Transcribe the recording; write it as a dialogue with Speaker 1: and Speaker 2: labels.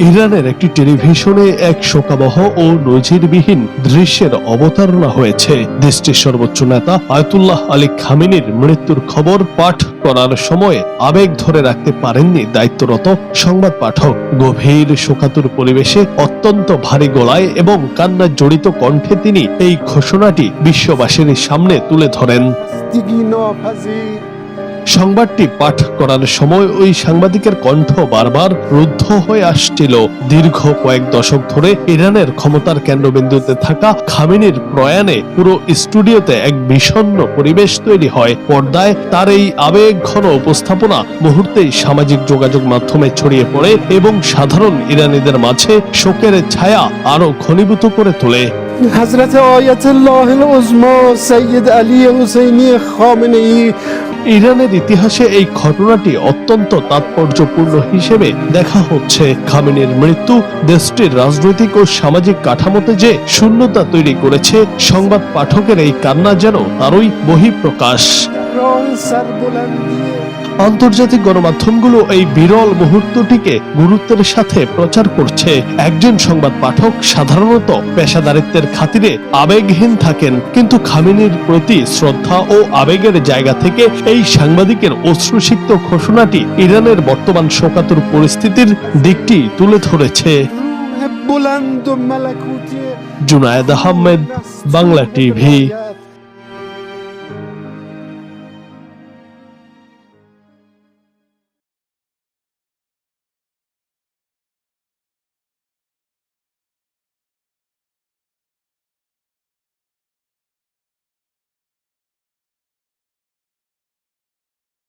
Speaker 1: ইরানের একটি টেলিভিশনে এক শোকাবহ ও নজিরবিহীন দৃশ্যের অবতারণা হয়েছে। দেশটির সর্বোচ্চ নেতা আয়াতুল্লাহ আলী খামেনির মৃত্যুর খবর পাঠ করার সময় আবেগ ধরে রাখতে পারেননি দায়িত্বরত সংবাদ পাঠক। গভীর শোকাতুর পরিবেশে অত্যন্ত ভারী গলায় এবং কান্না জড়িত কণ্ঠে তিনি এই ঘোষণাটি বিশ্ববাসীর সামনে তুলে ধরেন। সংবাদটি পাঠ করার সময় ওই সাংবাদিকের কণ্ঠ বারবার রুদ্ধ হয়ে আসছিল। দীর্ঘ কয়েক দশক ধরে ইরানের ক্ষমতার কেন্দ্রবিন্দুতে থাকা খামেনির প্রয়াণে পুরো স্টুডিওতে এক বিষণ্ণ পরিবেশ তৈরি হয়। পর্দায় তার এই আবেগঘন উপস্থাপনা মুহূর্তেই সামাজিক যোগাযোগ মাধ্যমে ছড়িয়ে পড়ে এবং সাধারণ ইরানিদের মাঝে শোকের ছায়া আরো ঘনীভূত করে তোলে।
Speaker 2: হযরত আয়াতুল্লাহিল উযমা সাইয়্যিদ আলী হুসাইনি খামেনি।
Speaker 1: ইরানের ইতিহাসে এই ঘটনাটি অত্যন্ত তাৎপর্যপূর্ণ হিসেবে দেখা হচ্ছে। খামেনির মৃত্যু দেশটির রাজনৈতিক ও সামাজিক কাঠামোতে যে শূন্যতা তৈরি করেছে, সংবাদ পাঠকের এই কান্না যেন তারই বহিঃপ্রকাশ। আন্তর্জাতিক গণমাধ্যমগুলো এই বিরল মুহূর্তটিকে গুরুত্বের সাথে প্রচার করছে। একজন সংবাদ পাঠক সাধারণত পেশাদারিত্বের খাতিরে আবেগহীন থাকেন, কিন্তু খামেনির প্রতি শ্রদ্ধা ও আবেগের জায়গা থেকে এই সাংবাদিকের অশ্রুসিক্ত ঘোষণাটি ইরানের বর্তমান শোকাতুর পরিস্থিতির দিকটি তুলে ধরেছে। জুনায়েদ আহমেদ, বাংলা টিভি।